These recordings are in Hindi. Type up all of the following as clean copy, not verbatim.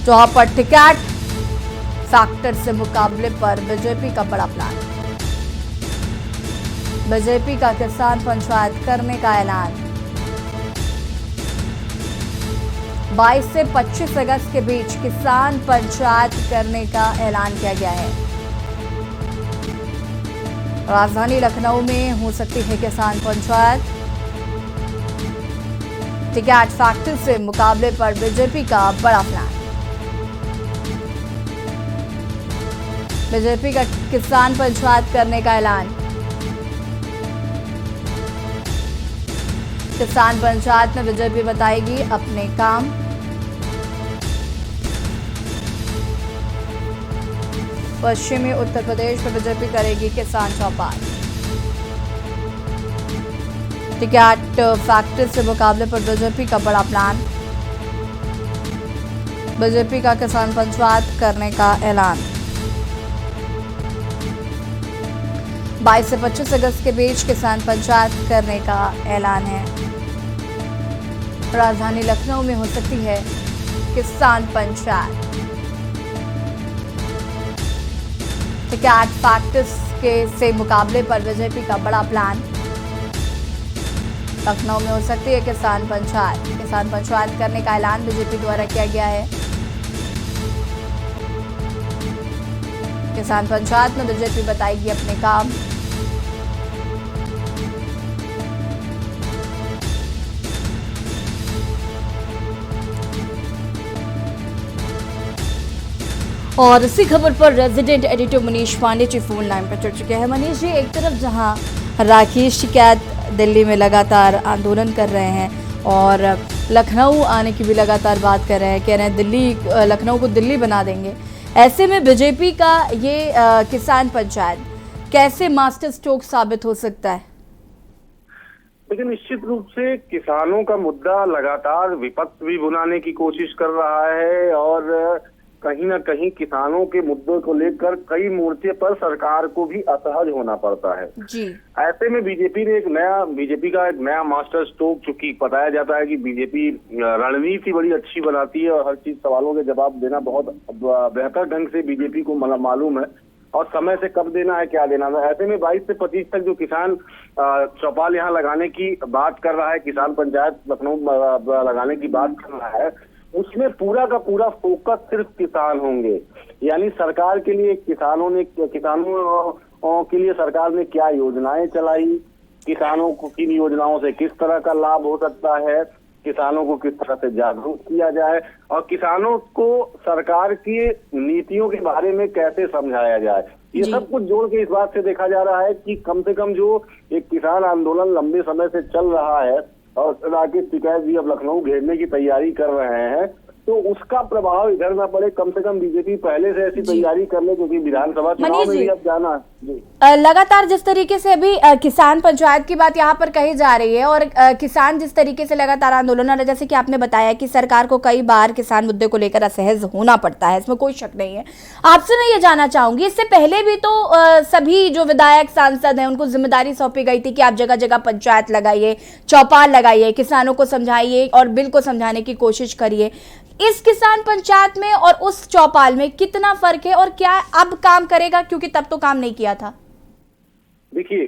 जहां पर टिकैट फैक्टर से मुकाबले पर बीजेपी का बड़ा प्लान। बीजेपी का किसान पंचायत करने का ऐलान। 22 से 25 अगस्त के बीच किसान पंचायत करने का ऐलान किया गया है। राजधानी लखनऊ में हो सकती है किसान पंचायत। टिकैट फैक्टर से मुकाबले पर बीजेपी का बड़ा प्लान। बीजेपी का किसान पंचायत करने का ऐलान। किसान पंचायत में बीजेपी बताएगी अपने काम। पश्चिमी उत्तर प्रदेश में बीजेपी करेगी किसान चौपाल। टिकैट फैक्टर से मुकाबले पर बीजेपी का बड़ा प्लान। बीजेपी का किसान पंचायत करने का ऐलान। 22 से 25 अगस्त के बीच किसान पंचायत करने का ऐलान है। राजधानी लखनऊ में हो सकती है किसान पंचायत। टिकैट फैक्टर्स से मुकाबले पर बीजेपी का बड़ा प्लान। लखनऊ में हो सकती है किसान पंचायत। किसान पंचायत करने का ऐलान बीजेपी द्वारा किया गया है। किसान पंचायत में बीजेपी बताएगी अपने काम। और इसी खबर पर resident editor Manish Pandey ji phone line पर जुड़ चुके हैं। मनीष जी, एक तरफ जहां राकेश टिकैत दिल्ली में लगातार आंदोलन कर रहे हैं और लखनऊ आने की भी लगातार बात कर रहे हैं, कह रहे हैं दिल्ली, लखनऊ को दिल्ली बना देंगे। ऐसे में बीजेपी का ये किसान पंचायत कैसे मास्टर स्ट्रोक साबित हो सकता है? लेकिन निश्चित रूप से किसानों का मुद्दा लगातार विपक्ष भी बुनाने की कोशिश कर रहा है और कहीं ना कहीं किसानों के मुद्दों को लेकर कई मोर्चे पर सरकार को भी असहज होना पड़ता है जी। ऐसे में बीजेपी का एक नया मास्टर स्ट्रोक, चूंकि बताया जाता है कि बीजेपी रणनीति बड़ी अच्छी बनाती है और हर चीज सवालों के जवाब देना बहुत बेहतर ढंग से बीजेपी को मालूम है और समय से कब देना है, क्या देना है। ऐसे में 22 से 25 तक जो किसान चौपाल यहाँ लगाने की बात कर रहा है, किसान पंचायत लखनऊ लगाने की बात कर रहा है, उसमें पूरा का पूरा फोकस सिर्फ किसान होंगे। यानी सरकार के लिए किसानों के लिए सरकार ने क्या योजनाएं चलाई, किसानों को किन योजनाओं से किस तरह का लाभ हो सकता है, किसानों को किस तरह से जागरूक किया जाए और किसानों को सरकार की नीतियों के बारे में कैसे समझाया जाए। ये सब कुछ जोड़ के इस बात से देखा जा रहा है कि कम से कम जो एक किसान आंदोलन लंबे समय से चल रहा है और राकेश टिकैत जी अब लखनऊ घेरने की तैयारी कर रहे हैं, तो उसका प्रभाव इधर ना पड़े। कम से कम बीजेपी पहले से ऐसी तैयारी कर ले, क्योंकि विधानसभा चुनाव में भी अब जाना है। लगातार जिस तरीके से अभी किसान पंचायत की बात यहाँ पर कही जा रही है और किसान जिस तरीके से लगातार आंदोलन, और जैसे कि आपने बताया कि सरकार को कई बार किसान मुद्दे को लेकर असहज होना पड़ता है, इसमें कोई शक नहीं है। आपसे मैं ये जानना चाहूंगी, इससे पहले भी तो सभी जो विधायक सांसद हैं उनको जिम्मेदारी सौंपी गई थी कि आप जगह जगह पंचायत लगाइए, चौपाल लगाइए, किसानों को समझाइए और बिल को समझाने की कोशिश करिए। इस किसान पंचायत में और उस चौपाल में कितना फर्क है और क्या अब काम करेगा, क्योंकि तब तो काम नहीं किया था? देखिए,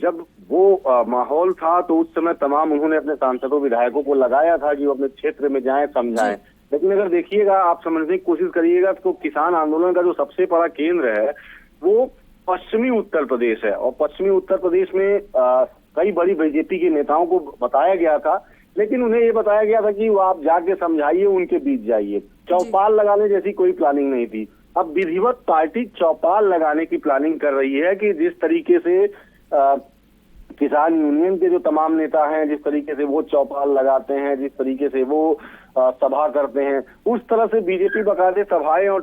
जब वो माहौल था तो उस समय तमाम उन्होंने अपने सांसदों विधायकों को लगाया था कि वो अपने क्षेत्र में जाएं, समझाएं। लेकिन अगर देखिएगा, आप समझने की कोशिश करिएगा तो किसान आंदोलन का जो सबसे बड़ा केंद्र है वो पश्चिमी उत्तर प्रदेश है और पश्चिमी उत्तर प्रदेश में कई बड़ी बीजेपी के नेताओं को बताया गया था, लेकिन उन्हें ये बताया गया था कि वो आप जाके समझाइए, उनके बीच जाइए। चौपाल लगाने जैसी कोई प्लानिंग नहीं थी। अब विधिवत पार्टी चौपाल लगाने की प्लानिंग कर रही है कि जिस तरीके से किसान यूनियन के जो तमाम नेता हैं, जिस तरीके से वो चौपाल लगाते हैं, जिस तरीके से वो सभा करते हैं, उस तरह से बीजेपी बकायदे सभाएं और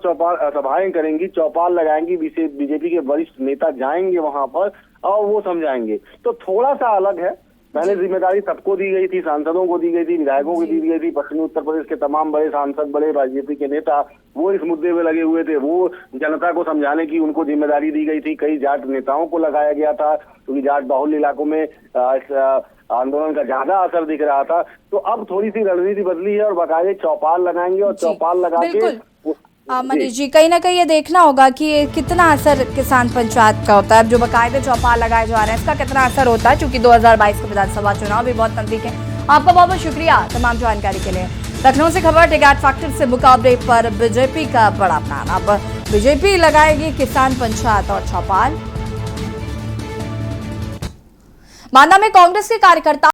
सभाएं करेंगी, चौपाल लगाएंगी। बीजेपी के वरिष्ठ नेता जाएंगे वहां पर और वो समझाएंगे। तो थोड़ा सा अलग है पहले जिम्मेदारी सबको दी गई थी, सांसदों को दी गई थी, विधायकों को दी गई थी। पश्चिमी उत्तर प्रदेश के तमाम बड़े सांसद, बड़े बीजेपी के नेता वो इस मुद्दे में लगे हुए थे। वो जनता को समझाने की उनको जिम्मेदारी दी गई थी। कई जाट नेताओं को लगाया गया था क्योंकि जाट बाहुल्य इलाकों में आंदोलन का ज्यादा असर दिख रहा था। तो अब थोड़ी सी रणनीति बदली है और बाकायदे चौपाल लगाएंगे और चौपाल लगा के मनीष जी, कहीं ना कहीं ये देखना होगा कि ये कितना असर किसान पंचायत का होता है। अब जो बाकायदे चौपाल लगाए जा रहे हैं इसका कितना असर होता है, क्योंकि 2022 के विधानसभा चुनाव भी बहुत नजदीक है। आपका बहुत बहुत शुक्रिया तमाम जानकारी के लिए। लखनऊ से खबर, टिकैत फैक्टर से मुकाबले पर बीजेपी का बड़ा प्लान। अब बीजेपी लगाएगी किसान पंचायत और चौपाल। मांदा में कांग्रेस के कार्यकर्ता